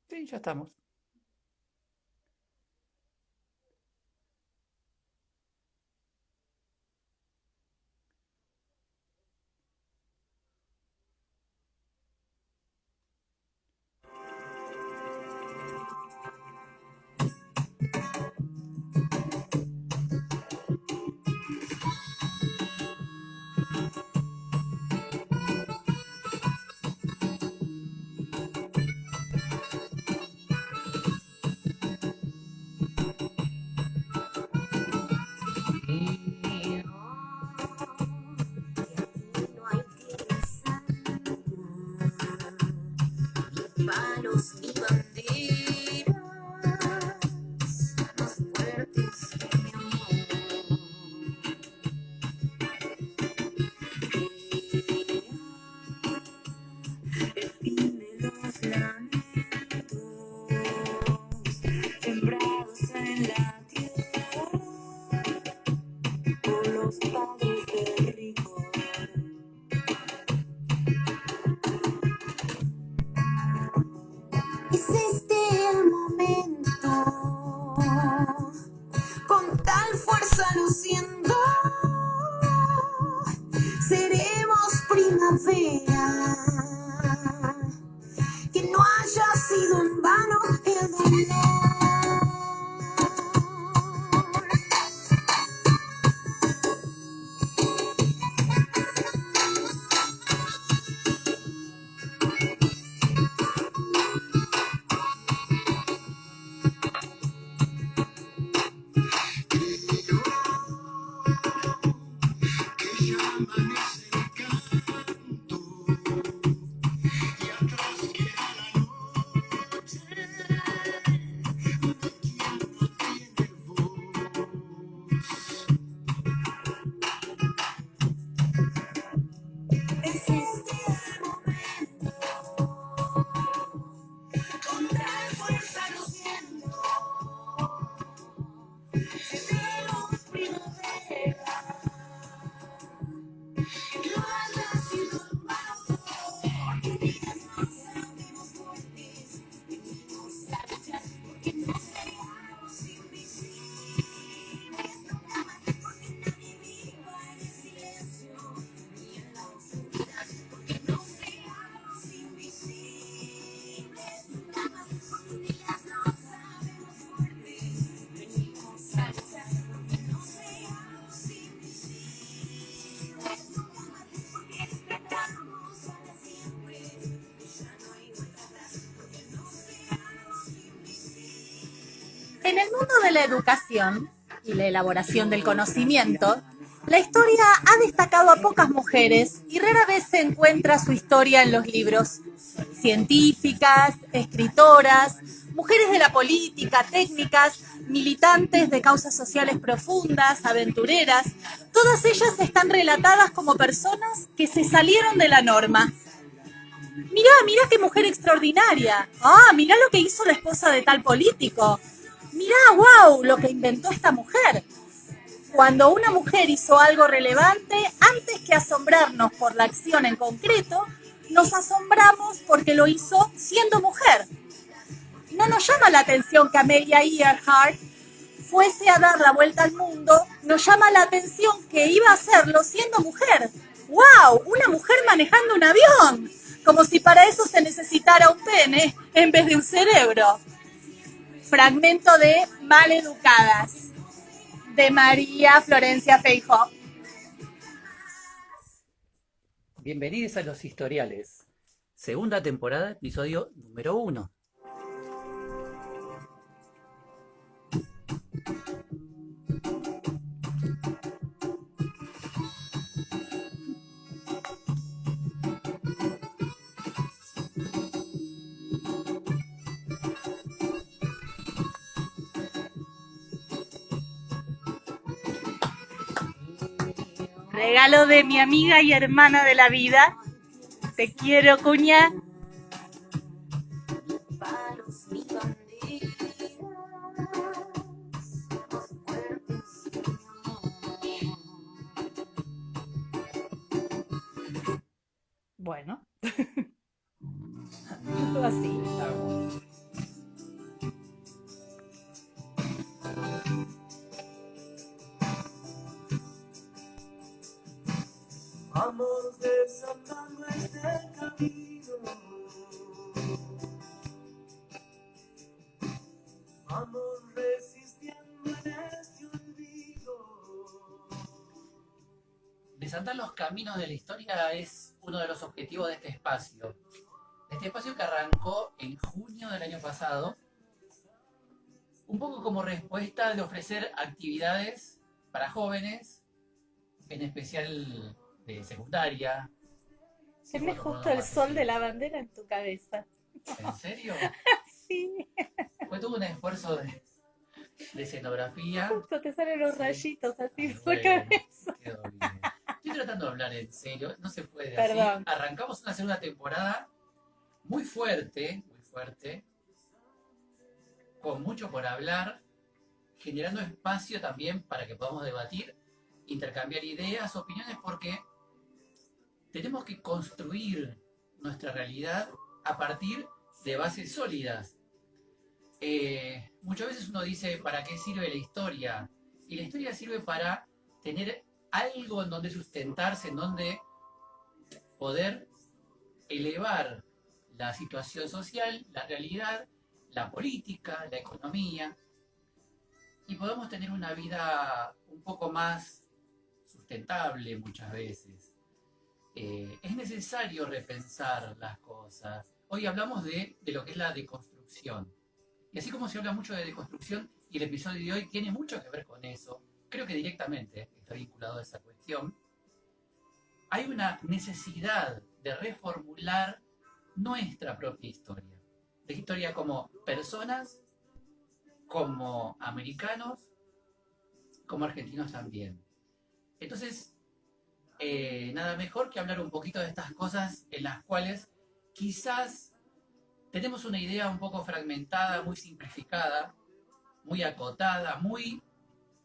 Sí, ya estamos. No hay tierra santa, palos y banderas más fuertes que mi amor. El fin de los lamentos sembrados en la tierra por los padres del rigor. Es este el momento, con tal fuerza luciendo, seremos primavera, que no haya sido en vano el dolor. Es este el momento, con tal fuerza luciendo, seremos primavera, que no haya sido en vano, porque vidas no sabemos fuertes, venimos a luchar, porque no seamos invisibles, nunca más, porque nadie viva en el silencio, ni en la oscuridad, porque no seamos invisibles, nunca más, porque vidas no sabemos fuertes, venimos a luchar, porque no seamos invisibles, nunca más, porque despertamos para siempre, y ya no hay vuelta atrás, porque no seamos invisibles. En el mundo de la educación y la elaboración del conocimiento, la historia ha destacado a pocas mujeres y rara vez se encuentra su historia en los libros. Científicas, escritoras, mujeres de la política, técnicas, militantes de causas sociales profundas, aventureras, todas ellas están relatadas como personas que se salieron de la norma. Mirá qué mujer extraordinaria. Mirá lo que hizo la esposa de tal político. Mirá, wow, lo que inventó esta mujer. Cuando una mujer hizo algo relevante, antes que asombrarnos por la acción en concreto, nos asombramos porque lo hizo siendo mujer. No nos llama la atención que Amelia Earhart fuese a dar la vuelta al mundo, nos llama la atención que iba a hacerlo siendo mujer. ¡Wow! Una mujer manejando un avión. Como si para eso se necesitara un pene en vez de un cerebro. Fragmento de Maleducadas, de María Florencia Feijó. Bienvenidos a Los Historiales. Segunda temporada, episodio número 1. Regalo de mi amiga y hermana de la vida. Te quiero, cuña. Palos y banderas más fuertes que mi amor. Bueno. Así. Está bueno. Vamos desandando este camino. Vamos resistiendo en este olvido. Desandar los caminos de la historia es uno de los objetivos de este espacio. Este espacio que arrancó en junio del año pasado, un poco como respuesta de ofrecer actividades para jóvenes, en especial de secundaria. Se me justo el sol de la bandera en tu cabeza. ¿En serio? Sí, Fue todo un esfuerzo de escenografía. justo te salen los rayitos así por la Bueno, cabeza. quedó bien. Estoy tratando de hablar en serio, no se puede Perdón. así. Arrancamos una segunda temporada muy fuerte, con mucho por hablar, generando espacio también para que podamos debatir, intercambiar ideas, opiniones, porque tenemos que construir nuestra realidad a partir de bases sólidas. Muchas veces uno dice, ¿para qué sirve la historia? Y la historia sirve para tener algo en donde sustentarse, en donde poder elevar la situación social, la realidad, la política, la economía, y podemos tener una vida un poco más sustentable muchas veces. Es necesario repensar las cosas. Hoy hablamos de lo que es la deconstrucción. Y así como se habla mucho de deconstrucción, y el episodio de hoy tiene mucho que ver con eso, creo que directamente está vinculado a esa cuestión, hay una necesidad de reformular nuestra propia historia. La historia como personas, como americanos, como argentinos también. Entonces, nada mejor que hablar un poquito de estas cosas en las cuales quizás tenemos una idea un poco fragmentada, muy simplificada, muy acotada, muy,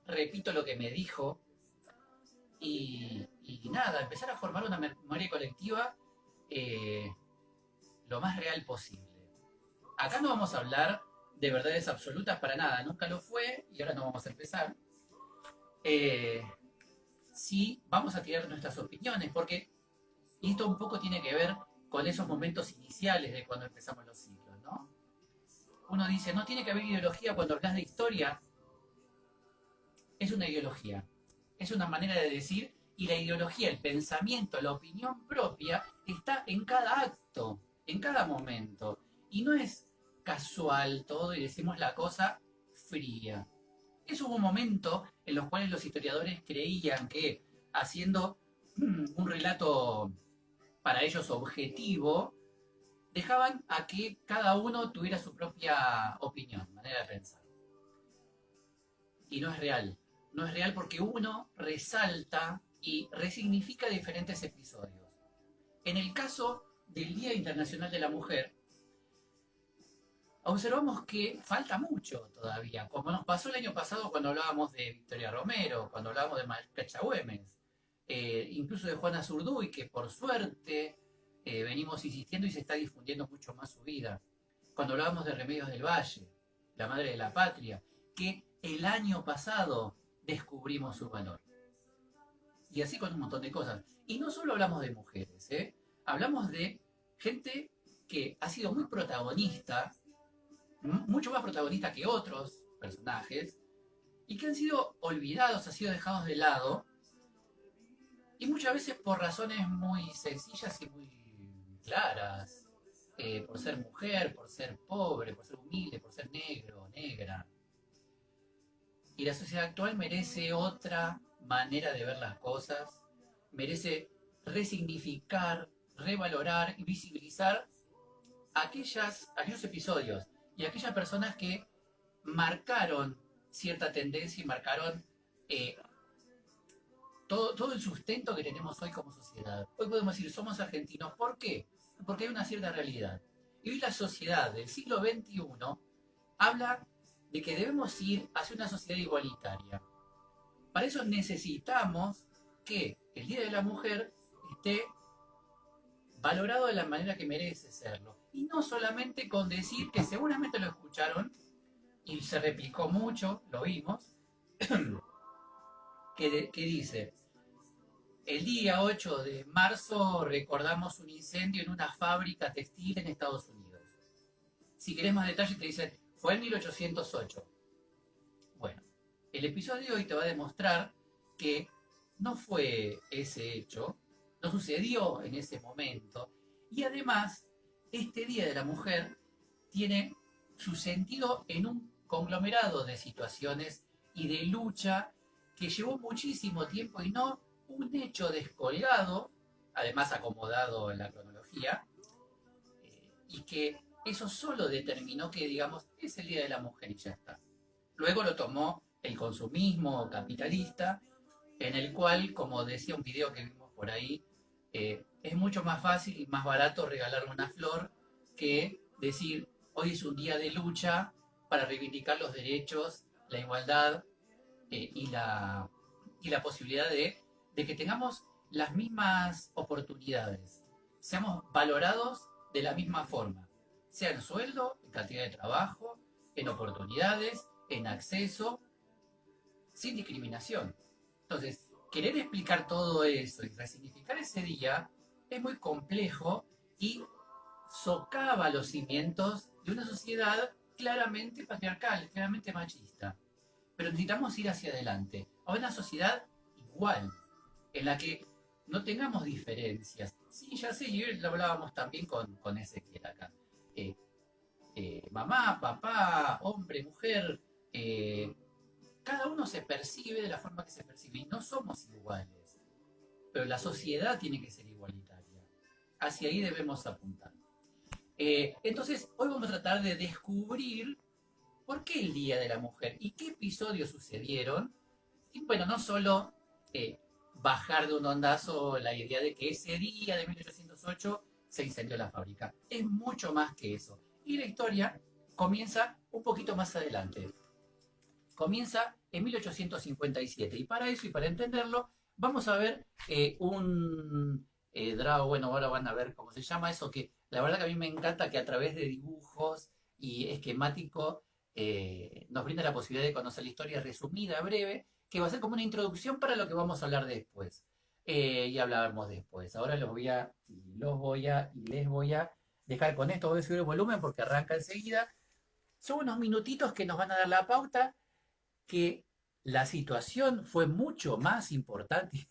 repito lo que me dijo, y nada, empezar a formar una memoria colectiva lo más real posible. Acá no vamos a hablar de verdades absolutas para nada, nunca lo fue y ahora no vamos a empezar. Sí, vamos a tirar nuestras opiniones, porque esto un poco tiene que ver con esos momentos iniciales de cuando empezamos los ciclos, ¿no? Uno dice, no tiene que haber ideología cuando hablas de historia. Es una ideología, es una manera de decir, y la ideología, el pensamiento, la opinión propia está en cada acto, en cada momento, y no es casual todo y decimos la cosa fría. Es hubo un momento en los cuales los historiadores creían que haciendo un relato para ellos objetivo, dejaban a que cada uno tuviera su propia opinión, manera de pensar. Y no es real. No es real porque uno resalta y resignifica diferentes episodios. En el caso del Día Internacional de la Mujer, observamos que falta mucho todavía, como nos pasó el año pasado cuando hablábamos de Victoria Romero, cuando hablábamos de Malcacha Güemes, incluso de Juana Zurduy, que por suerte venimos insistiendo y se está difundiendo mucho más su vida. Cuando hablábamos de Remedios del Valle, la madre de la patria, que el año pasado descubrimos su valor. Y así con un montón de cosas. Y no solo hablamos de mujeres, hablamos de gente que ha sido muy protagonista, mucho más protagonista que otros personajes, y que han sido olvidados, han sido dejados de lado, y muchas veces por razones muy sencillas y muy claras, por ser mujer, por ser pobre, por ser humilde, por ser negro o negra. Y la sociedad actual merece otra manera de ver las cosas, merece resignificar, revalorar y visibilizar aquellos episodios y aquellas personas que marcaron cierta tendencia y marcaron todo el sustento que tenemos hoy como sociedad. Hoy podemos decir, somos argentinos. ¿Por qué? Porque hay una cierta realidad. Y hoy la sociedad del siglo XXI habla de que debemos ir hacia una sociedad igualitaria. Para eso necesitamos que el Día de la Mujer esté valorado de la manera que merece serlo. Y no solamente con decir que seguramente lo escucharon y se replicó mucho, lo vimos, que dice, el día 8 de marzo recordamos un incendio en una fábrica textil en Estados Unidos. Si querés más detalles te dicen, fue en 1808. Bueno, el episodio de hoy te va a demostrar que no fue ese hecho, no sucedió en ese momento, y además, este Día de la Mujer tiene su sentido en un conglomerado de situaciones y de lucha que llevó muchísimo tiempo y no un hecho descolgado, además acomodado en la cronología, y que eso solo determinó que, digamos, es el Día de la Mujer y ya está. Luego lo tomó el consumismo capitalista, en el cual, como decía un video que vimos por ahí, es mucho más fácil y más barato regalar una flor que decir, hoy es un día de lucha para reivindicar los derechos, la igualdad y la posibilidad de que tengamos las mismas oportunidades, seamos valorados de la misma forma, sea en sueldo, en cantidad de trabajo, en oportunidades, en acceso, sin discriminación. Entonces, querer explicar todo eso y resignificar ese día es muy complejo y socava los cimientos de una sociedad claramente patriarcal, claramente machista. Pero necesitamos ir hacia adelante, a una sociedad igual, en la que no tengamos diferencias. Sí, ya sé, y lo hablábamos también con Ezequiel acá. Mamá, papá, hombre, mujer, cada uno se percibe de la forma que se percibe y no somos iguales. Pero la sociedad tiene que ser igualitaria. Hacia ahí debemos apuntar. Entonces, hoy vamos a tratar de descubrir por qué el Día de la Mujer y qué episodios sucedieron. Y bueno, no solo bajar de un ondazo la idea de que ese día de 1808 se incendió la fábrica. Es mucho más que eso. Y la historia comienza un poquito más adelante. Comienza en 1857. Y para eso y para entenderlo, vamos a ver un draw. Bueno, ahora van a ver cómo se llama eso, que la verdad que a mí me encanta que a través de dibujos y esquemático nos brinda la posibilidad de conocer la historia resumida, breve, que va a ser como una introducción para lo que vamos a hablar después. Y hablaremos después. Ahora les voy a dejar con esto. Voy a subir el volumen porque arranca enseguida. Son unos minutitos que nos van a dar la pauta que la situación fue mucho más importante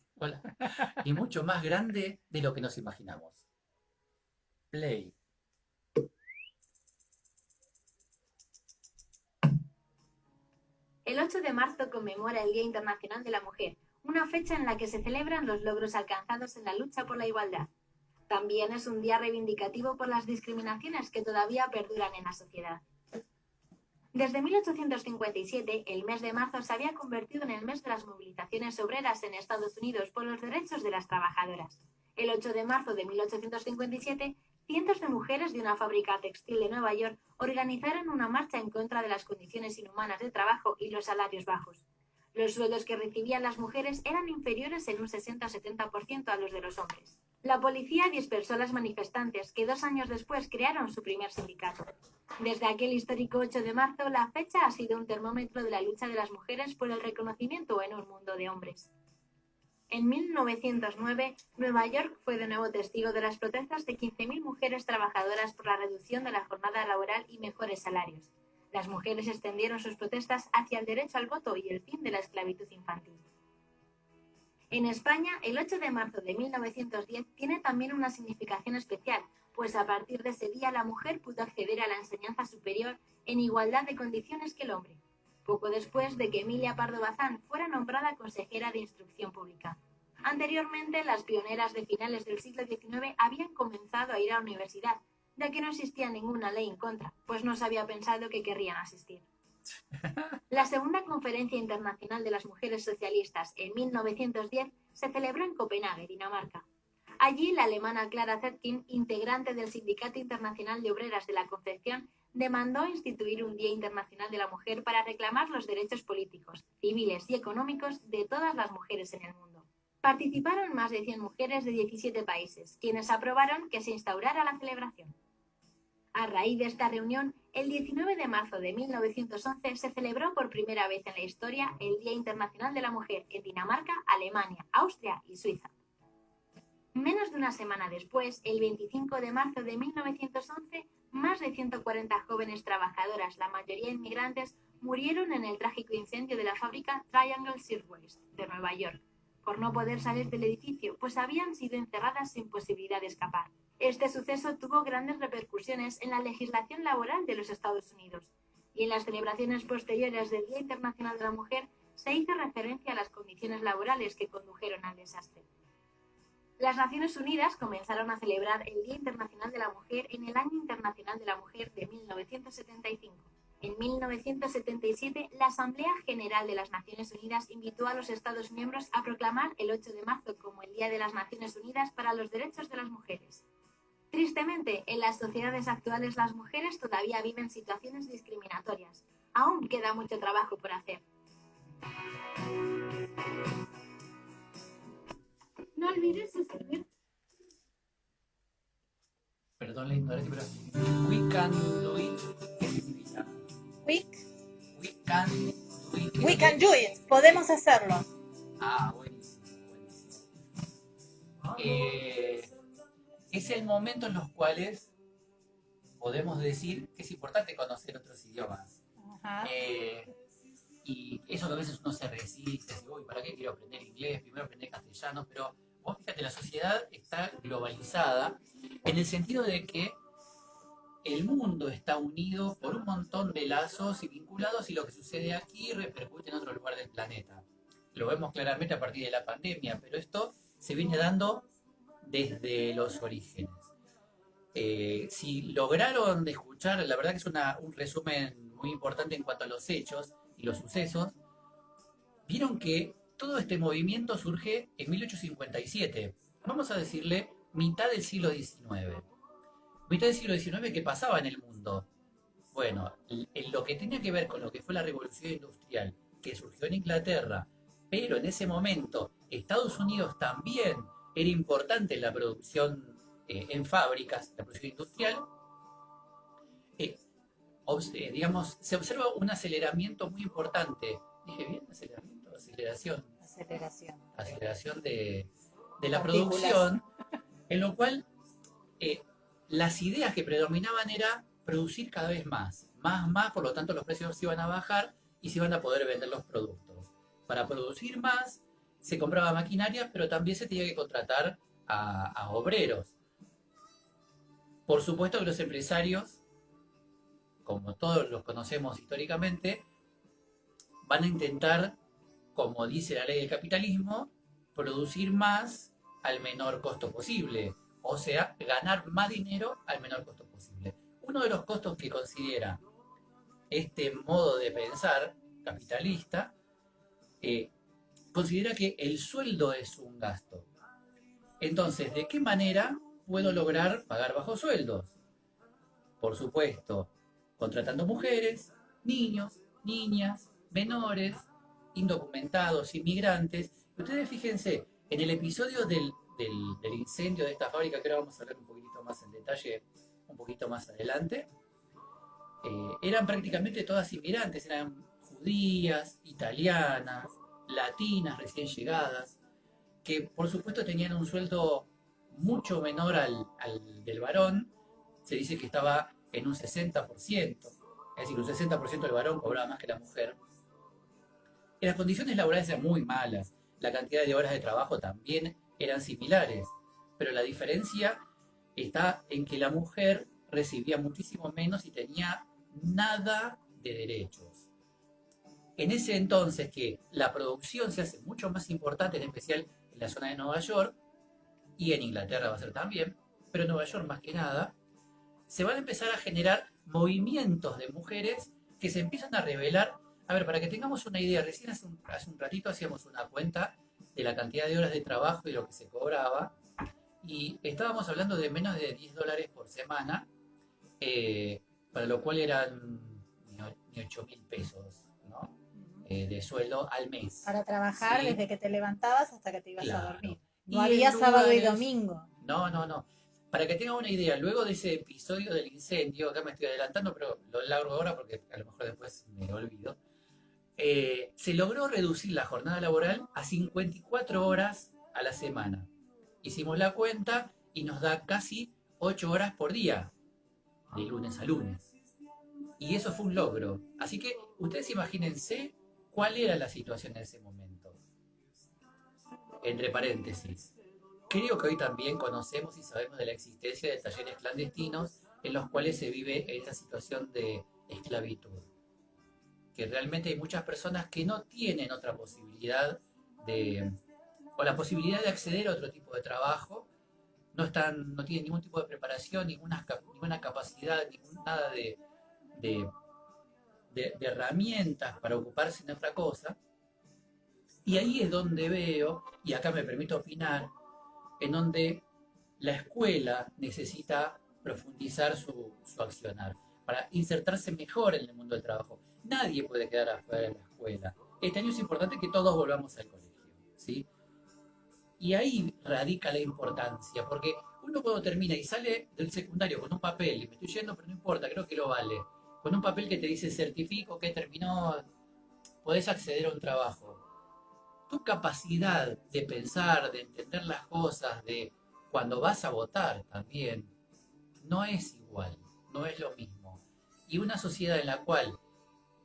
y mucho más grande de lo que nos imaginamos. Play. El 8 de marzo conmemora el Día Internacional de la Mujer, una fecha en la que se celebran los logros alcanzados en la lucha por la igualdad. También es un día reivindicativo por las discriminaciones que todavía perduran en la sociedad. Desde 1857, el mes de marzo se había convertido en el mes de las movilizaciones obreras en Estados Unidos por los derechos de las trabajadoras. El 8 de marzo de 1857, cientos de mujeres de una fábrica textil de Nueva York organizaron una marcha en contra de las condiciones inhumanas de trabajo y los salarios bajos. Los sueldos que recibían las mujeres eran inferiores en un 60-70% a los de los hombres. La policía dispersó a las manifestantes, que 2 años después crearon su primer sindicato. Desde aquel histórico 8 de marzo, la fecha ha sido un termómetro de la lucha de las mujeres por el reconocimiento en un mundo de hombres. En 1909, Nueva York fue de nuevo testigo de las protestas de 15.000 mujeres trabajadoras por la reducción de la jornada laboral y mejores salarios. Las mujeres extendieron sus protestas hacia el derecho al voto y el fin de la esclavitud infantil. En España, el 8 de marzo de 1910 tiene también una significación especial, pues a partir de ese día la mujer pudo acceder a la enseñanza superior en igualdad de condiciones que el hombre, poco después de que Emilia Pardo Bazán fuera nombrada consejera de Instrucción Pública. Anteriormente, las pioneras de finales del siglo XIX habían comenzado a ir a la universidad, ya que no existía ninguna ley en contra, pues no se había pensado que querrían asistir. La segunda Conferencia Internacional de las Mujeres Socialistas en 1910 se celebró en Copenhague, Dinamarca. Allí, la alemana Clara Zetkin, integrante del Sindicato Internacional de Obreras de la Confección, demandó instituir un Día Internacional de la Mujer para reclamar los derechos políticos, civiles y económicos de todas las mujeres en el mundo. Participaron más de 100 mujeres de 17 países, quienes aprobaron que se instaurara la celebración. A raíz de esta reunión, el 19 de marzo de 1911 se celebró por primera vez en la historia el Día Internacional de la Mujer en Dinamarca, Alemania, Austria y Suiza. Menos de una semana después, el 25 de marzo de 1911, más de 140 jóvenes trabajadoras, la mayoría inmigrantes, murieron en el trágico incendio de la fábrica Triangle Shirtwaist de Nueva York, por no poder salir del edificio, pues habían sido encerradas sin posibilidad de escapar. Este suceso tuvo grandes repercusiones en la legislación laboral de los Estados Unidos, y en las celebraciones posteriores del Día Internacional de la Mujer se hizo referencia a las condiciones laborales que condujeron al desastre. Las Naciones Unidas comenzaron a celebrar el Día Internacional de la Mujer en el Año Internacional de la Mujer de 1975. En 1977, la Asamblea General de las Naciones Unidas invitó a los Estados miembros a proclamar el 8 de marzo como el Día de las Naciones Unidas para los Derechos de las Mujeres. Tristemente, en las sociedades actuales las mujeres todavía viven situaciones discriminatorias. Aún queda mucho trabajo por hacer. No olvides suscribirte. Perdón la ignorancia, pero we can do it, ¿qué significa? We can do it. We can do it. Podemos hacerlo. Buenísimo, buenísimo. Es el momento en los cuales podemos decir que es importante conocer otros idiomas. Ajá. Y eso que a veces uno se resiste, dice, uy, ¿para qué quiero aprender inglés? Primero aprender castellano, pero vos fíjate, la sociedad está globalizada en el sentido de que el mundo está unido por un montón de lazos y vinculados, y lo que sucede aquí repercute en otro lugar del planeta. Lo vemos claramente a partir de la pandemia, pero esto se viene dando desde los orígenes. Si lograron escuchar, la verdad que es un resumen muy importante en cuanto a los hechos y los sucesos, vieron que todo este movimiento surge en 1857, vamos a decirle mitad del siglo XIX. Mitad del siglo XIX, ¿qué pasaba en el mundo? Bueno, en lo que tenía que ver con lo que fue la revolución industrial, que surgió en Inglaterra, pero en ese momento Estados Unidos también era importante en la producción en fábricas, la producción industrial, digamos, se observa un aceleramiento muy importante. ¿Dije bien? ¿Aceleramiento? Aceleración. Aceleración de la producción, en lo cual las ideas que predominaban era producir cada vez más, por lo tanto los precios se iban a bajar y se iban a poder vender los productos. Para producir más se compraba maquinaria, pero también se tenía que contratar a obreros. Por supuesto que los empresarios, como todos los conocemos históricamente, van a intentar, como dice la ley del capitalismo, producir más al menor costo posible, o sea, ganar más dinero al menor costo posible. Uno de los costos que considera este modo de pensar capitalista, considera que el sueldo es un gasto. Entonces, ¿de qué manera puedo lograr pagar bajos sueldos? Por supuesto, contratando mujeres, niños, niñas, menores, indocumentados, inmigrantes. Ustedes fíjense, en el episodio del incendio de esta fábrica, que ahora vamos a hablar un poquitito más en detalle, un poquito más adelante, eran prácticamente todas inmigrantes, eran judías, italianas, latinas recién llegadas, que por supuesto tenían un sueldo mucho menor al del varón. Se dice que estaba en un 60%, es decir, un 60% del varón cobraba más que la mujer. Y las condiciones laborales eran muy malas, la cantidad de horas de trabajo también eran similares, pero la diferencia está en que la mujer recibía muchísimo menos y tenía nada de derechos. En ese entonces que la producción se hace mucho más importante, en especial en la zona de Nueva York, y en Inglaterra va a ser también, pero en Nueva York más que nada, se van a empezar a generar movimientos de mujeres que se empiezan a revelar. A ver, para que tengamos una idea, recién hace un ratito hacíamos una cuenta de la cantidad de horas de trabajo y lo que se cobraba, y estábamos hablando de menos de $10 por semana, para lo cual eran ni 8.000 pesos, ¿no? de sueldo al mes. Para trabajar Sí. desde que te levantabas hasta que te ibas a Claro. dormir. Y No había en sábado y lugares- domingo. No. Para que tengan una idea, luego de ese episodio del incendio, acá me estoy adelantando, pero lo largo ahora porque a lo mejor después me olvido, se logró reducir la jornada laboral a 54 horas a la semana. Hicimos la cuenta y nos da casi 8 horas por día, de lunes a lunes. Y eso fue un logro. Así que ustedes imagínense cuál era la situación en ese momento. Entre paréntesis, creo que hoy también conocemos y sabemos de la existencia de talleres clandestinos en los cuales se vive esta situación de esclavitud. Que realmente hay muchas personas que no tienen otra posibilidad o la posibilidad de acceder a otro tipo de trabajo, no tienen ningún tipo de preparación, ninguna capacidad, nada de herramientas para ocuparse en otra cosa. Y ahí es donde veo, y acá me permito opinar, en donde la escuela necesita profundizar su accionar para insertarse mejor en el mundo del trabajo. Nadie puede quedar afuera de la escuela. Este año es importante que todos volvamos al colegio, ¿sí? Y ahí radica la importancia, porque uno cuando termina y sale del secundario con un papel, y me estoy yendo, pero no importa, creo que lo vale, con un papel que te dice certifico que terminó, podés acceder a un trabajo. Tu capacidad de pensar, de entender las cosas, de cuando vas a votar también, no es igual, no es lo mismo. Y una sociedad en la cual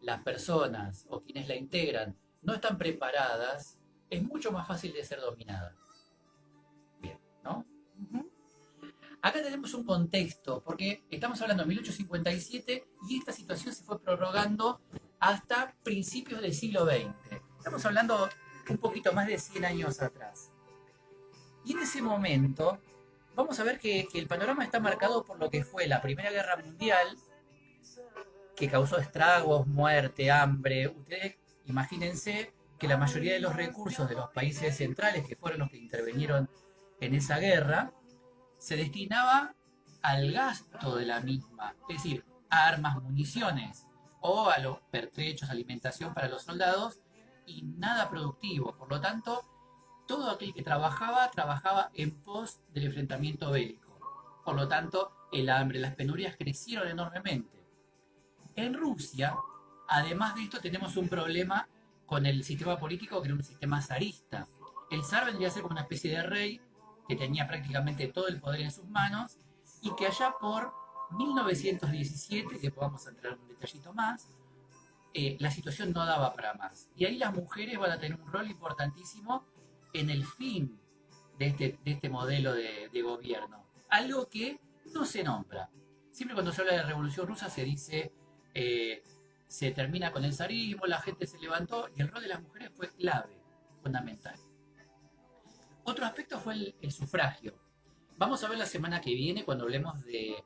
las personas o quienes la integran no están preparadas, es mucho más fácil de ser dominada. Bien, ¿no? Ujú. Acá tenemos un contexto, porque estamos hablando de 1857 y esta situación se fue prorrogando hasta principios del siglo XX. Estamos hablando un poquito más de 100 años atrás. Y en ese momento vamos a ver que el panorama está marcado por lo que fue la Primera Guerra Mundial, que causó estragos, muerte, hambre. Ustedes imagínense que la mayoría de los recursos de los países centrales, que fueron los que intervinieron en esa guerra, se destinaba al gasto de la misma, es decir, a armas, municiones o a los pertrechos, alimentación para los soldados y nada productivo. Por lo tanto, todo aquel que trabajaba en pos del enfrentamiento bélico. Por lo tanto, el hambre, las penurias crecieron enormemente. En Rusia, además de esto, tenemos un problema con el sistema político, que era un sistema zarista. El zar vendría a ser como una especie de rey que tenía prácticamente todo el poder en sus manos y que allá por 1917, que podamos entrar en un detallito más, la situación no daba para más. Y ahí las mujeres van a tener un rol importantísimo en el fin de este modelo de gobierno. Algo que no se nombra. Siempre cuando se habla de Revolución Rusa se dice, se termina con el zarismo, la gente se levantó y el rol de las mujeres fue clave, fundamental. Otro aspecto fue el sufragio. Vamos a ver la semana que viene, cuando hablemos de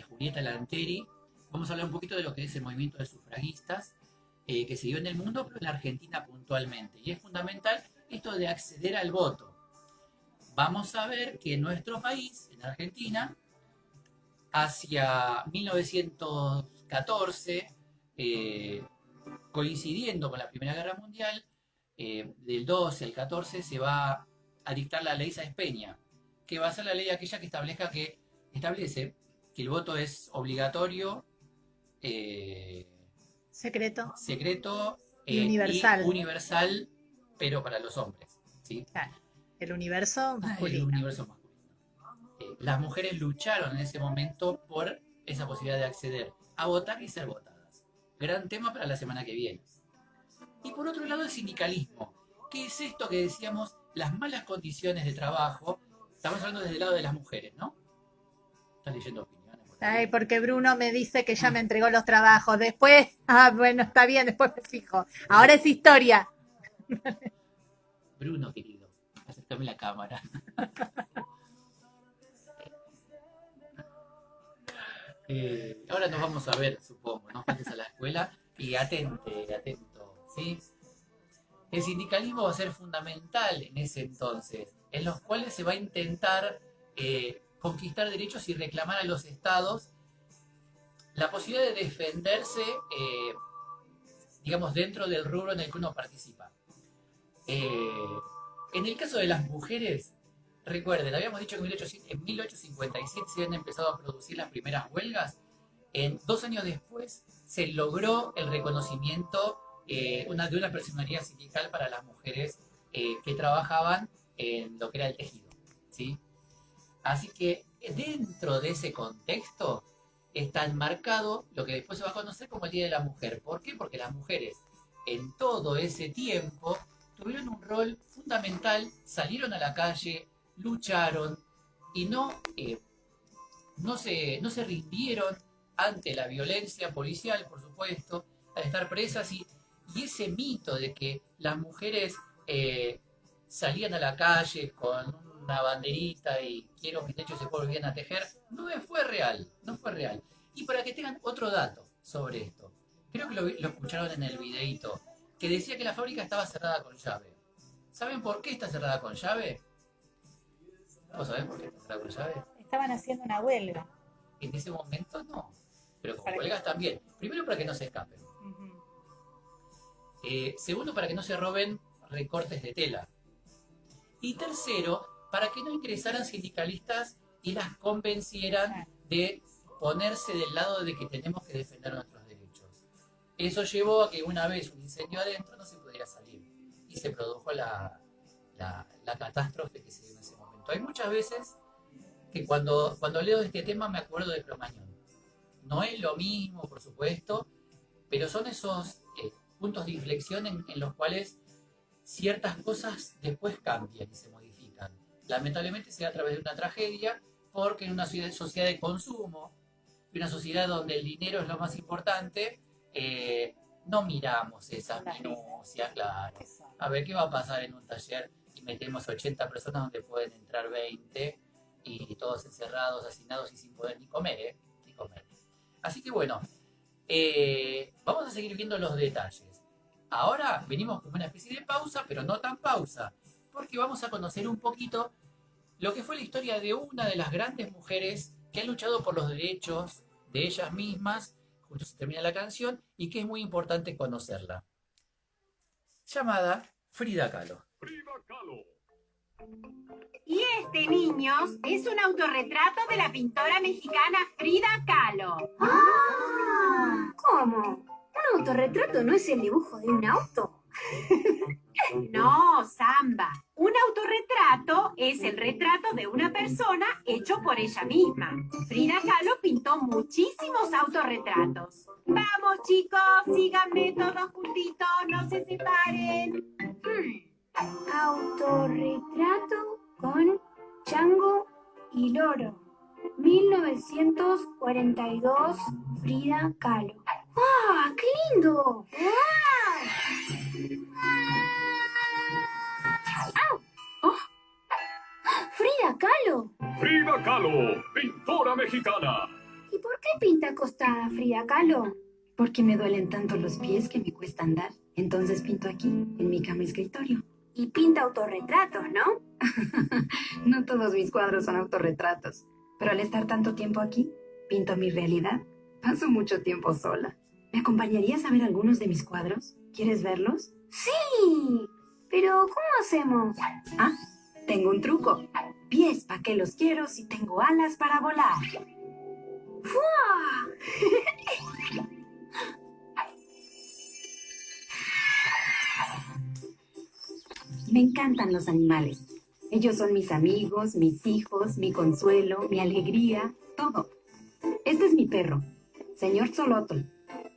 Julieta Lanteri, vamos a hablar un poquito de lo que es el movimiento de sufragistas que se dio en el mundo, pero en la Argentina puntualmente. Y es fundamental esto de acceder al voto. Vamos a ver que en nuestro país, en Argentina, hacia 1914, coincidiendo con la Primera Guerra Mundial, del 12 al 14 se va a dictar la ley Sáenz Peña, que va a ser la ley aquella que establece que el voto es obligatorio, Secreto. secreto Y universal. y universal, pero para los hombres, ¿sí? Claro. El universo El masculino. universo masculino. Las mujeres lucharon en ese momento por esa posibilidad de acceder a votar y ser votadas. Gran tema para la semana que viene. Y por otro lado, el sindicalismo. ¿Qué es esto que decíamos? Las malas condiciones de trabajo. Estamos hablando desde el lado de las mujeres, ¿no? ¿Estás leyendo opiniones? Ay, porque Bruno me dice que ya me entregó los trabajos. Después, bueno, está bien, después me fijo. Ahora es historia. Bruno, querido, acércame la cámara. Ahora nos vamos a ver, supongo, no faltes a la escuela y atento, ¿sí? El sindicalismo va a ser fundamental en ese entonces, en los cuales se va a intentar conquistar derechos y reclamar a los estados la posibilidad de defenderse, digamos, dentro del rubro en el que uno participa. En el caso de las mujeres, recuerden, habíamos dicho que en 1857 se habían empezado a producir las primeras huelgas. 2 años después se logró el reconocimiento de una personería sindical para las mujeres que trabajaban en lo que era el tejido, ¿sí? Así que dentro de ese contexto está enmarcado lo que después se va a conocer como el Día de la Mujer. ¿Por qué? Porque las mujeres en todo ese tiempo tuvieron un rol fundamental, salieron a la calle, lucharon y no se rindieron ante la violencia policial, por supuesto, al estar presas, y ese mito de que las mujeres salían a la calle con una banderita y quiero que techos se volvían a tejer, no fue real. Y para que tengan otro dato sobre esto, creo que lo escucharon en el videíto, que decía que la fábrica estaba cerrada con llave. ¿Saben por qué está cerrada con llave? ¿Vos sabés por qué está cerrada con llave? Estaban haciendo una huelga. En ese momento no, pero con huelgas también. Primero, para que no se escapen. Segundo, para que no se roben recortes de tela. Y tercero, para que no ingresaran sindicalistas y las convencieran de ponerse del lado de que tenemos que defender nuestros derechos. Eso llevó a que una vez un incendio adentro no se pudiera salir y se produjo la catástrofe que se dio en ese momento. Hay muchas veces que cuando leo este tema me acuerdo de Cromañón. No es lo mismo, por supuesto, pero son esos puntos de inflexión en los cuales ciertas cosas después cambian y se modifican. Lamentablemente sea a través de una tragedia, porque en una sociedad de consumo, en una sociedad donde el dinero es lo más importante, no miramos esas minucias, claro. A ver qué va a pasar en un taller y metemos 80 personas donde pueden entrar 20 y todos encerrados, hacinados y sin poder ni comer, ni comer. Así que bueno, vamos a seguir viendo los detalles. Ahora venimos con una especie de pausa, pero no tan pausa, porque vamos a conocer un poquito lo que fue la historia de una de las grandes mujeres que han luchado por los derechos de ellas mismas, justo se termina la canción, y que es muy importante conocerla. Llamada Frida Kahlo. Frida Kahlo. Y este, niños, es un autorretrato de la pintora mexicana Frida Kahlo. ¡Ah! ¿Cómo? Un autorretrato no es el dibujo de un auto. No, Samba. Un autorretrato es el retrato de una persona hecho por ella misma. Frida Kahlo pintó muchísimos autorretratos. Vamos, chicos, síganme todos juntitos, no se separen. Autorretrato con Chango y Loro. 1942, Frida Kahlo. ¡Ah, qué lindo! ¡Au! ¡Oh! ¡Frida Kahlo! Frida Kahlo, pintora mexicana. ¿Y por qué pinta acostada Frida Kahlo? Porque me duelen tanto los pies que me cuesta andar. Entonces pinto aquí, en mi cama escritorio. Y pinta autorretratos, ¿no? No todos mis cuadros son autorretratos, pero al estar tanto tiempo aquí, pinto mi realidad. Paso mucho tiempo sola. ¿Me acompañarías a ver algunos de mis cuadros? ¿Quieres verlos? Sí, pero ¿cómo hacemos? Ah, tengo un truco. Pies, ¿pa' qué los quiero si tengo alas para volar? ¡Fua! Me encantan los animales. Ellos son mis amigos, mis hijos, mi consuelo, mi alegría, todo. Este es mi perro, señor Xolotl.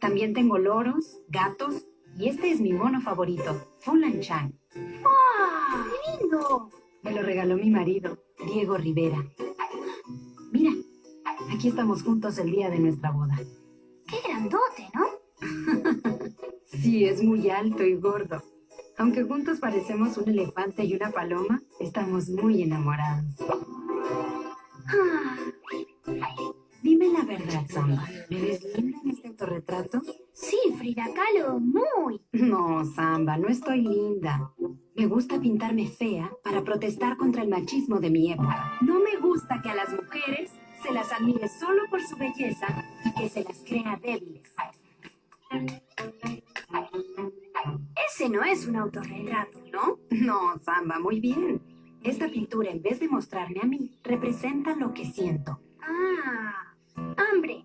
También tengo loros, gatos y este es mi mono favorito, Fulan Chan. ¡Fua! ¡Qué lindo! Me lo regaló mi marido, Diego Rivera. Mira, aquí estamos juntos el día de nuestra boda. ¡Qué grandote!, ¿no? Sí, es muy alto y gordo. Aunque juntos parecemos un elefante y una paloma, estamos muy enamorados. Ah, Dime la verdad, Samba. ¿Me ves linda en este autorretrato? sí, Frida Kahlo, muy. No, Samba, no estoy linda. Me gusta pintarme fea para protestar contra el machismo de mi época. No me gusta que a las mujeres se las admire solo por su belleza y que se las crea débiles. Ese no es un autorretrato, ¿no? No, Samba, muy bien. Esta pintura, en vez de mostrarme a mí, representa lo que siento. Ah, hambre.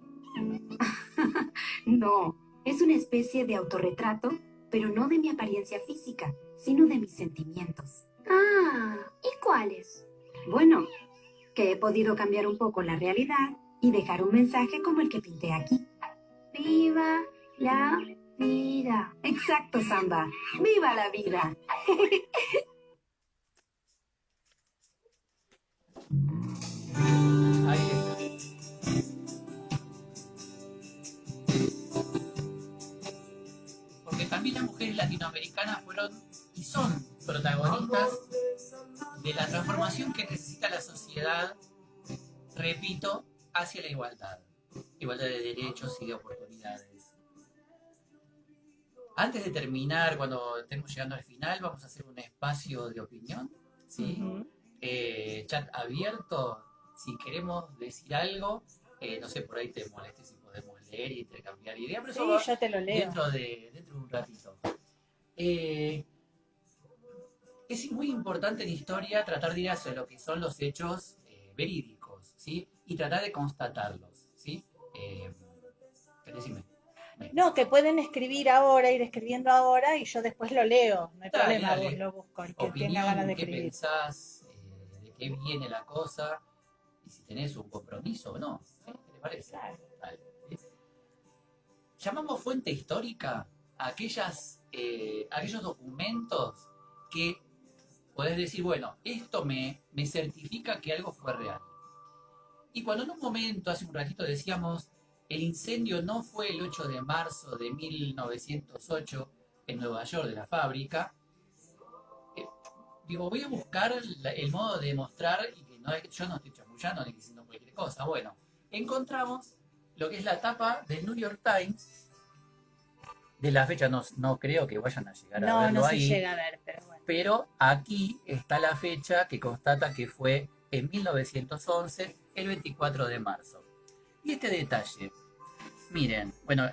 No, es una especie de autorretrato, pero no de mi apariencia física, sino de mis sentimientos. Ah, ¿y cuáles? Bueno, que he podido cambiar un poco la realidad y dejar un mensaje como el que pinté aquí. Viva la vida. Exacto, Samba. ¡Viva la vida! Ahí está. Porque también las mujeres latinoamericanas fueron y son protagonistas de la transformación que necesita la sociedad, repito, hacia la igualdad. Igualdad de derechos y de oportunidades. Antes de terminar, cuando estemos llegando al final, vamos a hacer un espacio de opinión, ¿sí? Ujú. Chat abierto, si queremos decir algo, no sé, por ahí te moleste si podemos leer y intercambiar ideas, pero eso va Sí, yo te lo leo. dentro de un ratito. Es muy importante en historia tratar de ir hacia lo que son los hechos verídicos, ¿sí? Y tratar de constatarlos, ¿sí? Decime. No, que pueden escribir ahora, ir escribiendo ahora y yo después lo leo. No hay Dale, problema, dale. vos lo busco, el que tenga Opinión, ganas de ¿qué escribir. pensás? ¿De qué viene la cosa? Y si tenés un compromiso o no. ¿Qué te parece? Dale. Llamamos fuente histórica a aquellos documentos que podés decir, bueno, esto me certifica que algo fue real. Y cuando en un momento, hace un ratito decíamos, el incendio no fue el 8 de marzo de 1908 en Nueva York de la fábrica, digo, voy a buscar el modo de demostrar y que yo no estoy chamullando ni diciendo cualquier cosa. Bueno, encontramos lo que es la tapa del New York Times. De la fecha no creo que vayan a llegar a No, verlo no se ahí. llega a ver, pero bueno. Pero aquí está la fecha que constata que fue en 1911, el 24 de marzo. Y este detalle, miren, bueno,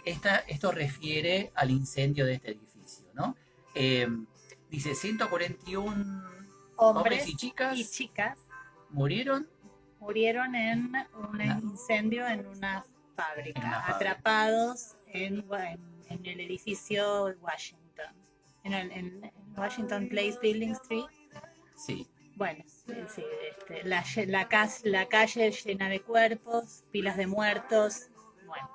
esto refiere al incendio de este edificio, ¿no? Dice 141 hombres y chicas murieron murieron en un incendio en una fábrica, atrapados en el edificio Washington, en Washington Place Building Street. Sí. Bueno, sí, la calle llena de cuerpos, pilas de muertos. Bueno,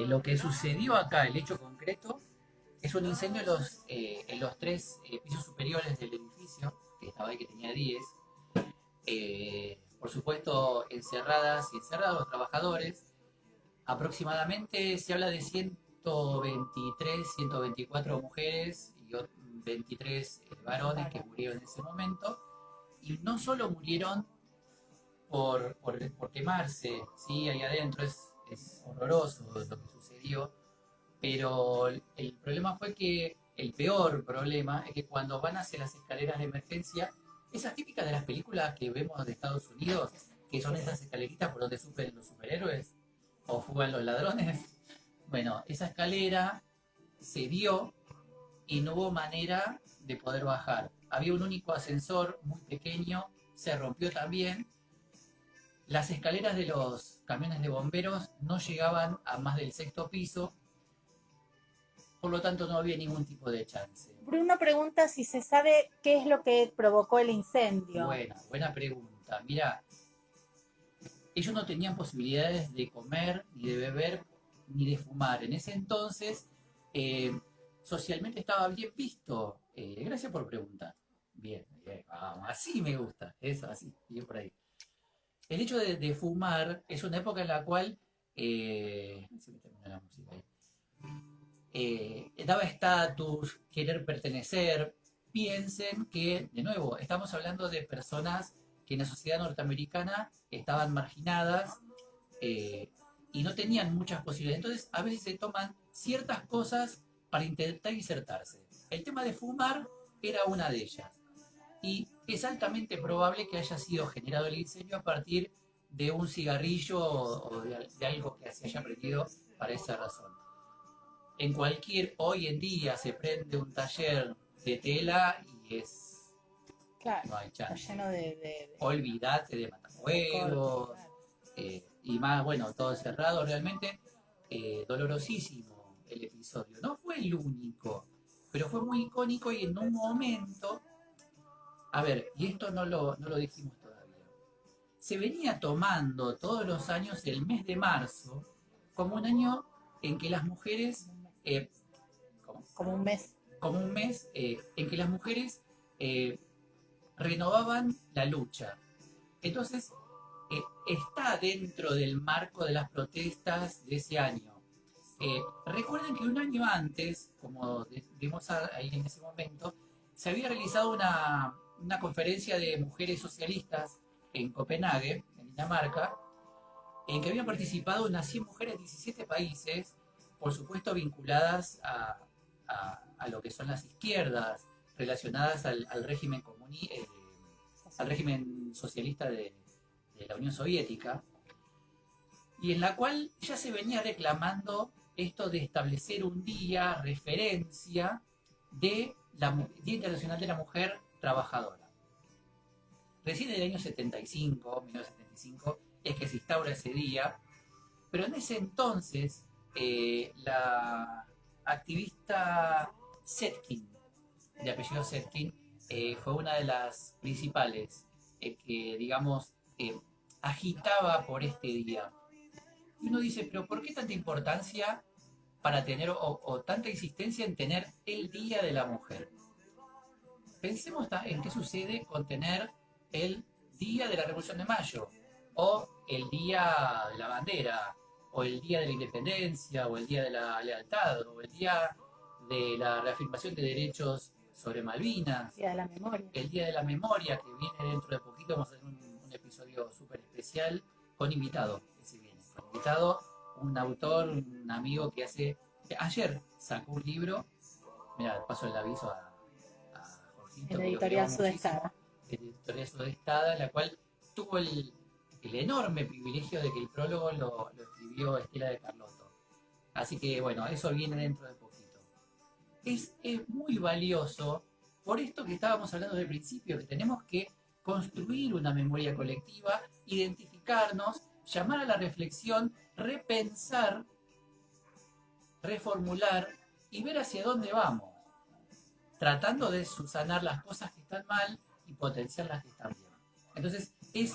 Lo que sucedió acá, el hecho concreto, es un incendio en los 3 pisos superiores del edificio, que estaba ahí, que tenía 10. Por supuesto, encerradas y encerrados los trabajadores. Aproximadamente se habla de 123, 124 mujeres y 23 varones que murieron en ese momento. Y no solo murieron por quemarse, ¿sí? Ahí adentro es horroroso lo que sucedió, pero el problema fue que, el peor problema es que cuando van hacia las escaleras de emergencia, esas típicas de las películas que vemos de Estados Unidos, que son esas escaleritas por donde suben los superhéroes o fugan los ladrones, bueno, esa escalera se dio y no hubo manera de poder bajar. Había un único ascensor muy pequeño, se rompió también. Las escaleras de los camiones de bomberos no llegaban a más del 6º piso, por lo tanto no había ningún tipo de chance. Bruno pregunta si se sabe qué es lo que provocó el incendio. Buena pregunta. Mira, ellos no tenían posibilidades de comer, ni de beber, ni de fumar. En ese entonces, socialmente estaba bien visto. Gracias por preguntar. Bien, vamos, así me gusta. Eso, así, bien por ahí. El hecho de fumar es una época en la cual se me terminó la música ahí. Daba estatus, querer pertenecer. Piensen que, de nuevo, estamos hablando de personas que en la sociedad norteamericana estaban marginadas y no tenían muchas posibilidades. Entonces, a veces se toman ciertas cosas para intentar insertarse. El tema de fumar era una de ellas. Y es altamente probable que haya sido generado el incendio a partir de un cigarrillo o de algo que se haya prendido para esa razón. hoy en día se prende un taller de tela y Claro, no hay está chance. lleno de Olvídate de matafuegos, cortes, y más, bueno, todo cerrado realmente. Dolorosísimo el episodio. No fue el único, pero fue muy icónico y en un momento, a ver, y esto no lo dijimos todavía, se venía tomando todos los años el mes de marzo como un año en que las mujeres, como, como un mes. como un mes en que las mujeres renovaban la lucha. Entonces, está dentro del marco de las protestas de ese año. Recuerden que un año antes, como vimos ahí en ese momento, se había realizado una conferencia de mujeres socialistas en Copenhague, en Dinamarca, en que habían participado unas 100 mujeres de 17 países, por supuesto vinculadas a lo que son las izquierdas, relacionadas al régimen al régimen socialista de la Unión Soviética, y en la cual ya se venía reclamando esto de establecer un día referencia de Día Internacional de la Mujer Trabajadora. Recién en el año 1975, es que se instaura ese día, pero en ese entonces la activista Setkin, de apellido Setkin, fue una de las principales que, digamos, agitaba por este día. Y uno dice, pero ¿por qué tanta importancia para tener, o tanta insistencia en tener el Día de la Mujer? Pensemos en qué sucede con tener el Día de la Revolución de Mayo, o el Día de la Bandera, o el Día de la Independencia, o el Día de la Lealtad, o el Día de la Reafirmación de Derechos sobre Malvinas, Día de la Memoria. el Día de la Memoria, que viene dentro de poquito. Vamos a hacer un episodio súper especial con invitado, que se viene. Con invitado, un autor, un amigo que ayer sacó un libro. Mira, paso el aviso a Jorgito. En Editorial Sudestada. Editorial Sudestada, la cual tuvo el enorme privilegio de que el prólogo lo escribió Estela de Carlotto. Así que bueno, eso viene dentro de poquito. Es muy valioso por esto que estábamos hablando del principio, que tenemos que construir una memoria colectiva, identificarnos, llamar a la reflexión, repensar, reformular y ver hacia dónde vamos, tratando de subsanar las cosas que están mal y potenciar las que están bien. Entonces es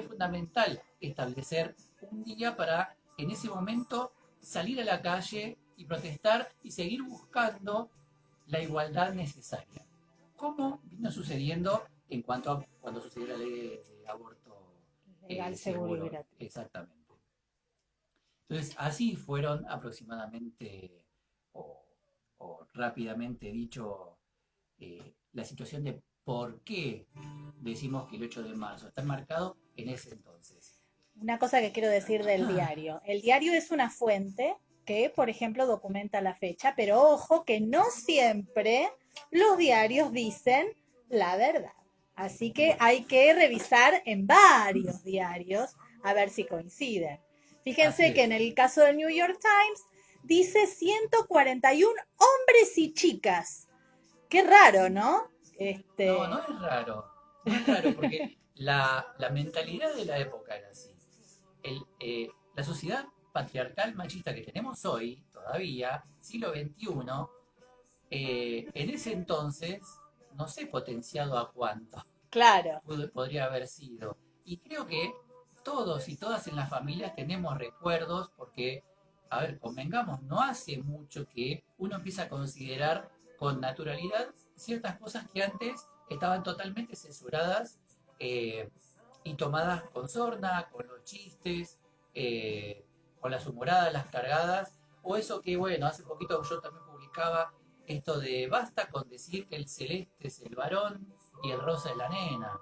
fundamental establecer un día para, en ese momento, salir a la calle y protestar y seguir buscando la igualdad necesaria. Como vino sucediendo en cuanto a cuando sucedió la ley de aborto Legal, seguro y gratuito. Exactamente. Entonces, así fueron aproximadamente, o rápidamente dicho, la situación de por qué decimos que el 8 de marzo está marcado en ese entonces. Una cosa que quiero decir del diario. El diario es una fuente que, por ejemplo, documenta la fecha, pero ojo que no siempre los diarios dicen la verdad. Así que hay que revisar en varios diarios a ver si coinciden. Fíjense que en el caso del New York Times dice 141 hombres y chicas. Qué raro, ¿no? No es raro. No es raro porque la mentalidad de la época era así. La sociedad patriarcal machista que tenemos hoy, todavía, siglo XXI, en ese entonces, no sé potenciado a cuánto. Claro. Podría haber sido. Y creo que todos y todas en las familias tenemos recuerdos porque, a ver, convengamos, no hace mucho que uno empieza a considerar con naturalidad ciertas cosas que antes estaban totalmente censuradas y tomadas con sorna, con los chistes, con las humoradas, las cargadas, o eso que, bueno, hace poquito yo también publicaba esto de basta con decir que el celeste es el varón y el rosa es la nena.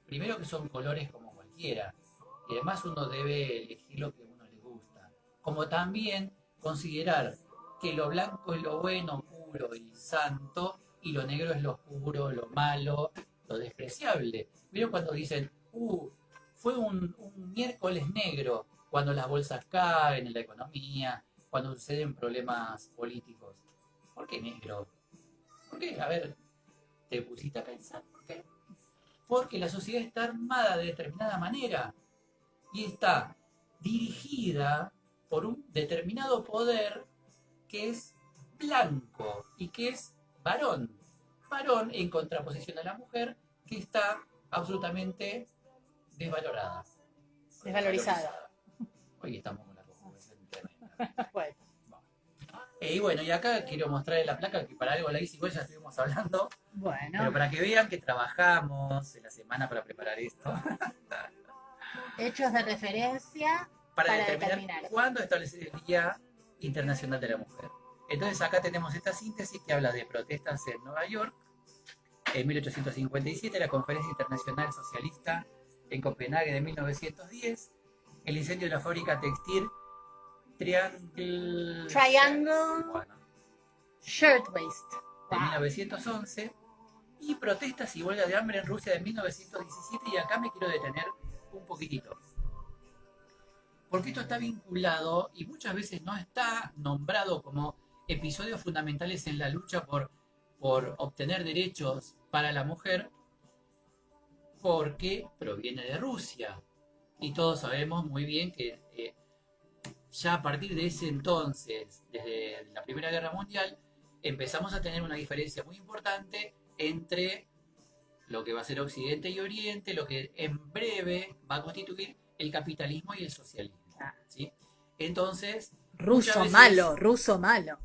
Primero que son colores como cualquiera, y además uno debe elegir lo que a uno le gusta. Como también considerar que lo blanco es lo bueno, puro y santo, y lo negro es lo oscuro, lo malo, lo despreciable. ¿Vieron cuando dicen, fue un miércoles negro, cuando las bolsas caen en la economía, cuando suceden problemas políticos. ¿Por qué negro? ¿Por qué? A ver, ¿te pusiste a pensar por qué? Porque la sociedad está armada de determinada manera y está dirigida por un determinado poder que es blanco y que es varón. Varón en contraposición a la mujer, que está absolutamente desvalorada. Desvalorizada. Hoy estamos con la conjugación tremenda. Bueno, Y bueno, y acá quiero mostrarles la placa que para algo la hice, igual ya estuvimos hablando, pero bueno. para que vean que trabajamos en la semana para preparar esto, Hechos de referencia para para determinar determinar. cuándo establecer el Día Internacional de la Mujer. Entonces acá tenemos esta síntesis que habla de protestas en Nueva York, en 1857, la Conferencia Internacional Socialista en Copenhague de 1910, el incendio de la fábrica textil Triangle bueno, Shirtwaist. de Wow. 1911, y protestas y huelga de hambre en Rusia de 1917, y acá me quiero detener un poquitito. Porque esto está vinculado y muchas veces no está nombrado como episodios fundamentales en la lucha por obtener derechos para la mujer, porque proviene de Rusia. Y todos sabemos muy bien que ya a partir de ese entonces, desde la Primera Guerra Mundial, empezamos a tener una diferencia muy importante entre lo que va a ser Occidente y Oriente, lo que en breve va a constituir el capitalismo y el socialismo. ¿Sí? Entonces, Ruso muchas veces, malo, ruso malo.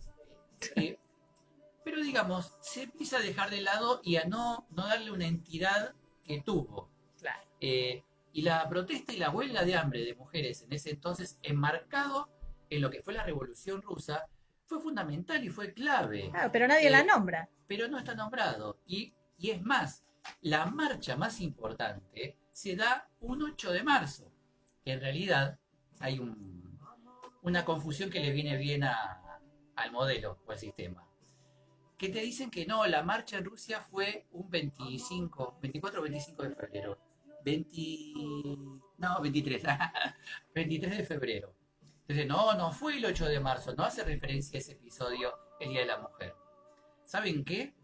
pero digamos, se empieza a dejar de lado y a no darle una entidad que tuvo. Claro. Y la protesta y la huelga de hambre de mujeres en ese entonces, enmarcado en lo que fue la Revolución Rusa, fue fundamental y fue clave. Claro, pero nadie la nombra. Pero no está nombrado. Y es más, la marcha más importante se da un 8 de marzo, que en realidad hay una confusión que le viene bien al modelo o al sistema. Que te dicen que no, la marcha en Rusia fue un 24 o 25 de febrero. 23. 23 de febrero. Entonces, no fue el 8 de marzo, no hace referencia a ese episodio, el Día de la Mujer. ¿Saben qué?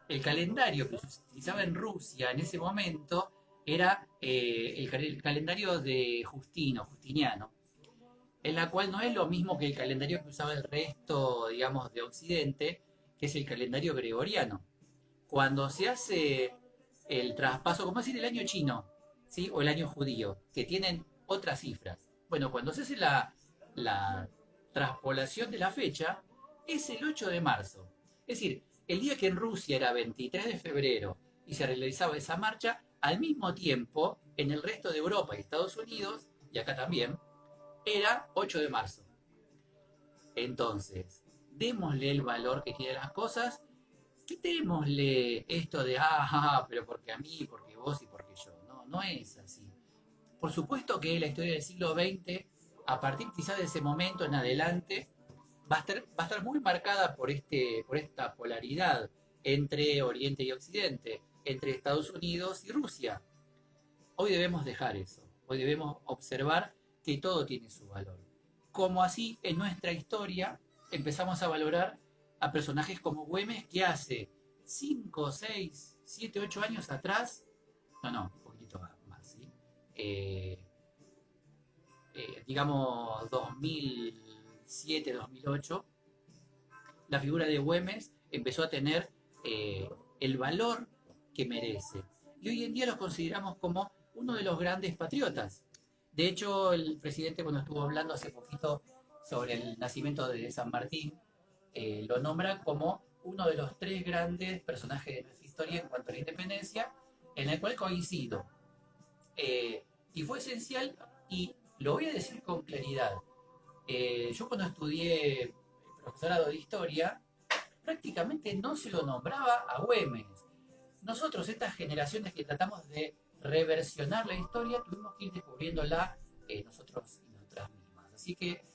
El calendario que se utilizaba en Rusia en ese momento era el calendario de Justiniano, en la cual no es lo mismo que el calendario que usaba el resto, digamos, de Occidente, que es el calendario gregoriano. Cuando se hace el traspaso, como decir el año chino, ¿sí? O el año judío, que tienen otras cifras. Bueno, cuando se hace la traspolación de la fecha, es el 8 de marzo. Es decir, el día que en Rusia era 23 de febrero y se realizaba esa marcha, al mismo tiempo, en el resto de Europa y Estados Unidos, y acá también, era 8 de marzo. Entonces, démosle el valor que tienen las cosas, quitémosle esto de, pero porque a mí, porque vos y porque yo. No es así. Por supuesto que la historia del siglo XX, a partir quizás de ese momento en adelante, va a estar muy marcada por esta polaridad entre Oriente y Occidente, entre Estados Unidos y Rusia. Hoy debemos dejar eso. Hoy debemos observar que todo tiene su valor. Como así, en nuestra historia, empezamos a valorar a personajes como Güemes, que hace 5, 6, 7, 8 años atrás, un poquito más, ¿sí? Digamos 2007, 2008, la figura de Güemes empezó a tener el valor que merece. Y hoy en día lo consideramos como uno de los grandes patriotas. De hecho, el presidente, cuando estuvo hablando hace poquito sobre el nacimiento de San Martín, lo nombra como uno de los 3 grandes personajes de nuestra historia en cuanto a la independencia, en el cual coincido. Y fue esencial, y lo voy a decir con claridad. Yo cuando estudié profesorado de historia, prácticamente no se lo nombraba a Güemes. Nosotros, estas generaciones que tratamos de reversionar la historia, tuvimos que ir descubriéndola nosotros y nosotras mismas. Así que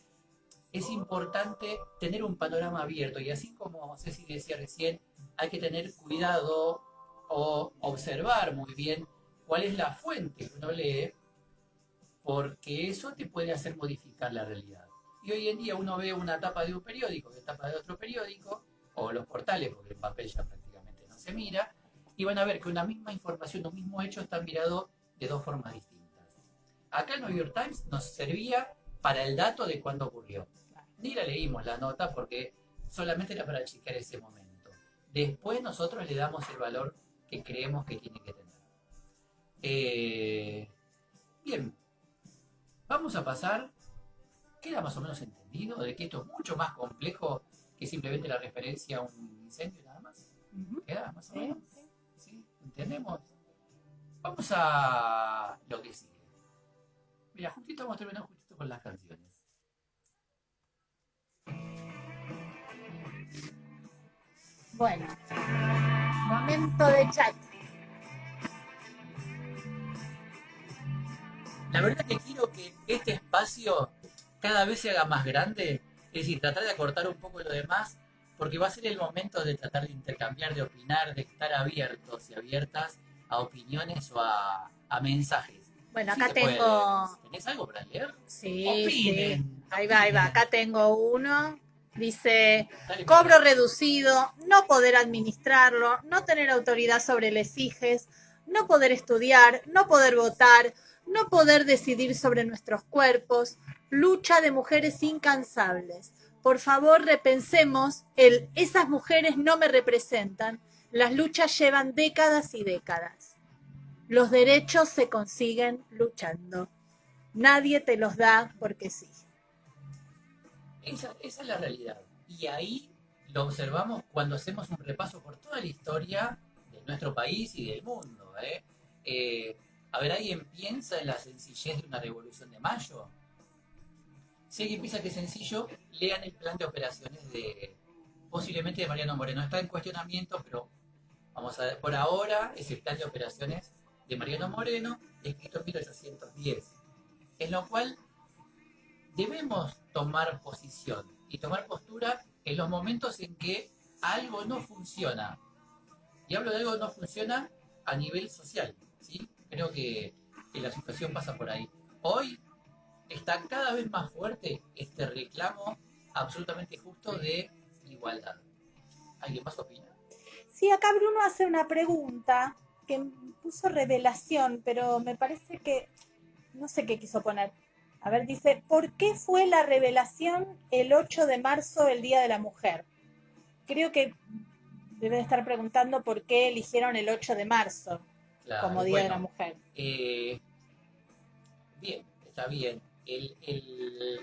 es importante tener un panorama abierto, y así como Ceci decía recién, hay que tener cuidado o observar muy bien cuál es la fuente que uno lee, porque eso te puede hacer modificar la realidad. Y hoy en día uno ve una tapa de un periódico, de tapa de otro periódico, o los portales, porque el papel ya prácticamente no se mira, y van a ver que una misma información, un mismo hecho está mirado de dos formas distintas. Acá el New York Times nos servía para el dato de cuándo ocurrió. Ni la leímos la nota porque solamente era para chequear ese momento. Después nosotros le damos el valor que creemos que tiene que tener. Bien, vamos a pasar. ¿Queda más o menos entendido de que esto es mucho más complejo que simplemente la referencia a un incendio nada más? ¿Queda más o menos? ¿Sí? ¿Entendemos? Vamos a lo que sigue. Mira, justito vamos a terminar justito con las canciones. Bueno, momento de chat. La verdad que quiero que este espacio cada vez se haga más grande, es decir, tratar de acortar un poco lo demás, porque va a ser el momento de tratar de intercambiar, de opinar, de estar abiertos y abiertas a opiniones o a mensajes. Bueno, Sí acá se puede tengo... leer. ¿Tenés algo para leer? Sí, Opinen. sí. Ahí va, ahí va. Acá tengo uno. Dice, Dale, cobro reducido, no poder administrarlo, no tener autoridad sobre les hijes, no poder estudiar, no poder votar, no poder decidir sobre nuestros cuerpos, lucha de mujeres incansables. Por favor, repensemos el esas mujeres no me representan. Las luchas llevan décadas y décadas. Los derechos se consiguen luchando. Nadie te los da porque sí. Esa es la realidad. Y ahí lo observamos cuando hacemos un repaso por toda la historia de nuestro país y del mundo. A ver, ¿alguien piensa en la sencillez de una revolución de mayo? Si alguien piensa que es sencillo, lean el plan de operaciones posiblemente de Mariano Moreno. Está en cuestionamiento, pero vamos a ver, por ahora es el plan de operaciones de Mariano Moreno, escrito en 1810. En lo cual debemos tomar posición y tomar postura en los momentos en que algo no funciona. Y hablo de algo que no funciona a nivel social, ¿sí? Creo que la situación pasa por ahí. Hoy está cada vez más fuerte este reclamo absolutamente justo de igualdad. ¿Alguien más opina? Sí, acá Bruno hace una pregunta que puso revelación, pero me parece que no sé qué quiso poner. A ver, dice, ¿por qué fue la revelación el 8 de marzo, el Día de la Mujer? Creo que debe estar preguntando por qué eligieron el 8 de marzo como Día de la Mujer. Bien, está bien.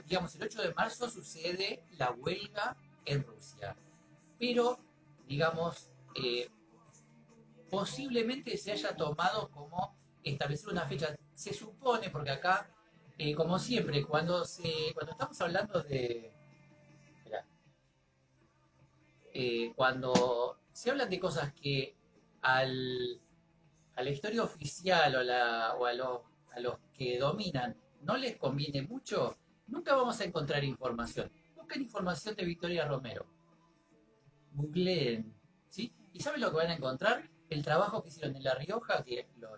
Digamos, el 8 de marzo sucede la huelga en Rusia. Pero, digamos, posiblemente se haya tomado como establecer una fecha. Se supone, porque acá, como siempre, cuando estamos hablando de... cuando se hablan de cosas que a la historia oficial o a los que dominan no les conviene mucho, nunca vamos a encontrar información. Busquen información de Victoria Romero. Googleen, ¿sí? ¿Y saben lo que van a encontrar? El trabajo que hicieron en La Rioja, que lo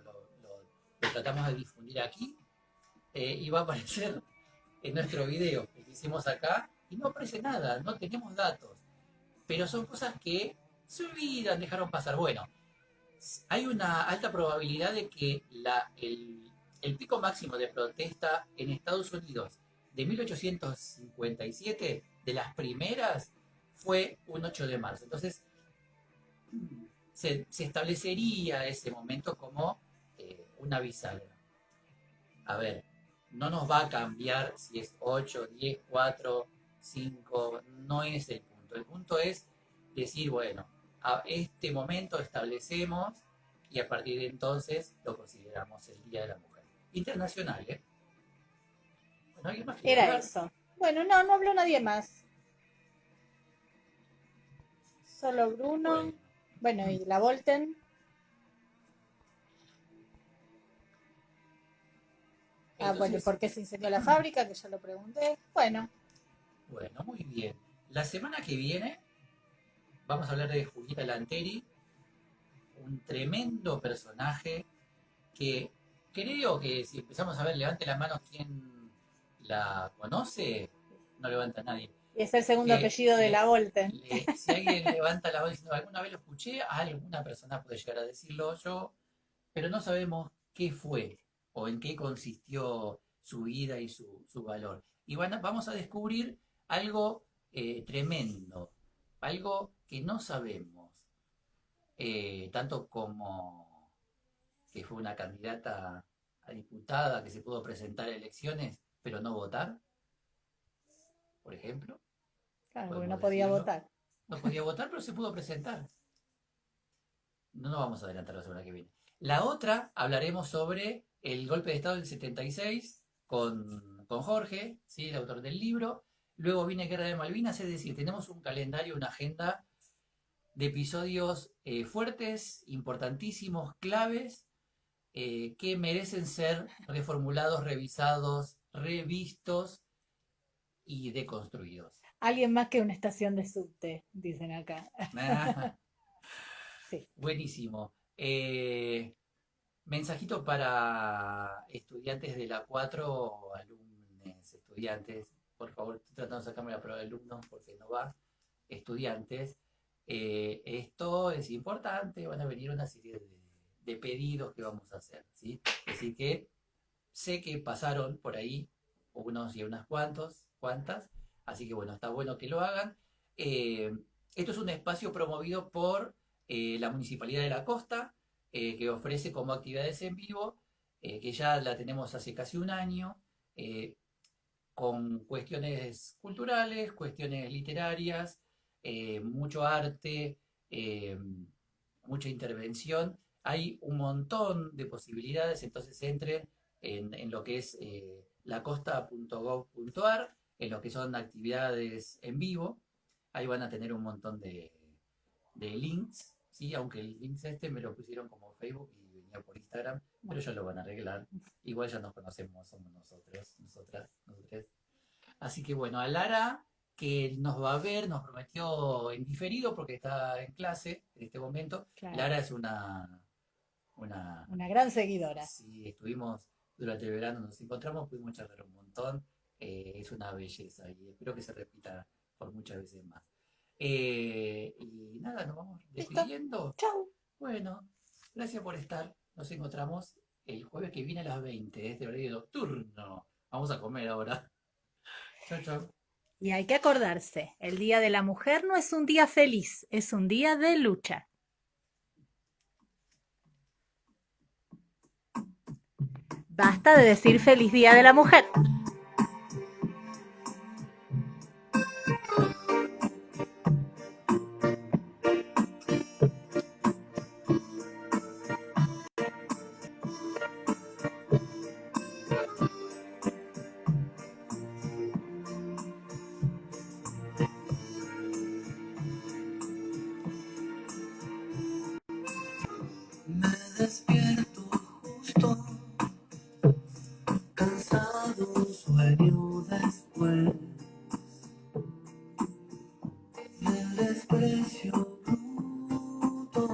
tratamos de difundir aquí, y va a aparecer en nuestro video que hicimos acá, y no aparece nada, no tenemos datos. Pero son cosas que se olvidan, dejaron pasar. Bueno, hay una alta probabilidad de que el pico máximo de protesta en Estados Unidos de 1857, de las primeras, fue un 8 de marzo. Entonces, se establecería ese momento como una bisagra. A ver, no nos va a cambiar si es 8, 10, 4, 5, no es el punto. El punto es decir, bueno, a este momento establecemos y a partir de entonces lo consideramos el Día de la Mujer. Internacional, ¿eh? Bueno, ¿alguien más quiere Era hablar? eso. Bueno, no habló nadie más. Solo Bruno. Bueno, y la Volten. Entonces, Bueno, ¿por qué se incendió la fábrica? Que ya lo pregunté. Bueno, muy bien. La semana que viene vamos a hablar de Julieta Lanteri, un tremendo personaje que creo que si empezamos a ver, levante la mano quien la conoce, no levanta nadie. Y es el segundo Le- apellido de le- la Volte. Si alguien levanta la voz diciendo, alguna vez lo escuché, alguna persona puede llegar a decirlo yo, pero no sabemos qué fue o en qué consistió su vida y su valor. Y vamos a descubrir algo tremendo, algo que no sabemos, tanto como que fue una candidata a diputada que se pudo presentar a elecciones, pero no votar, por ejemplo. Claro, porque Podemos no podía decirlo. votar. No podía votar, pero se pudo presentar. No nos vamos a adelantar la semana que viene. La otra, hablaremos sobre el golpe de Estado del 76 con Jorge, ¿sí? El autor del libro. Luego viene Guerra de Malvinas, es decir, tenemos un calendario, una agenda de episodios fuertes, importantísimos, claves, que merecen ser reformulados, revisados, revistos y deconstruidos. Alguien más que una estación de subte, dicen acá. Sí. Buenísimo. Mensajito para estudiantes de la 4, alumnos, estudiantes. Por favor, estoy tratando de sacarme la prueba de alumnos porque no va. Estudiantes. Esto es importante. Van a venir una serie de pedidos que vamos a hacer, ¿sí? Así que sé que pasaron por ahí unos y unas cuantas. Así que bueno, está bueno que lo hagan. Esto es un espacio promovido por la Municipalidad de la Costa, que ofrece como actividades en vivo, que ya la tenemos hace casi un año, con cuestiones culturales, cuestiones literarias, mucho arte, mucha intervención. Hay un montón de posibilidades, entonces entren en lo que es lacosta.gov.ar, en lo que son actividades en vivo. Ahí van a tener un montón de links, ¿sí? Aunque el link me lo pusieron como Facebook y venía por Instagram, pero ya lo van a arreglar. Igual ya nos conocemos, somos nosotros, nosotras. Así que bueno, a Lara, que nos va a ver, nos prometió en diferido porque está en clase en este momento. Claro. Lara es una gran seguidora. Sí, estuvimos durante el verano, nos encontramos, pudimos charlar un montón. Es una belleza y espero que se repita por muchas veces más. Y nada, nos vamos despidiendo. Chau. Bueno, gracias por estar. Nos encontramos el jueves que viene a las 20, este horario nocturno. Vamos a comer ahora. Chau, chau. Y hay que acordarse, el Día de la Mujer no es un día feliz, es un día de lucha. Basta de decir feliz Día de la Mujer. Me despierto justo, cansado, sueño después del desprecio bruto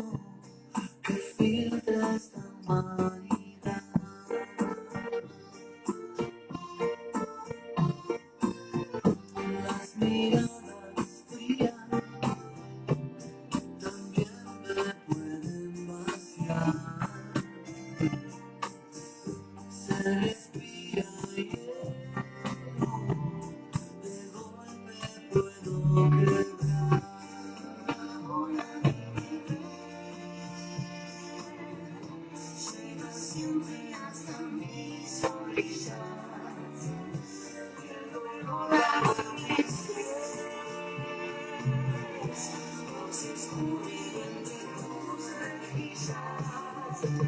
que filtra esta humanidad. Las miradas frías también me pueden vaciar. Se respira hielo, de golpe puedo quebrar. Voy a vivir, llega siempre hasta mis orillas, y luego la voces escurrir entre tus mejillas.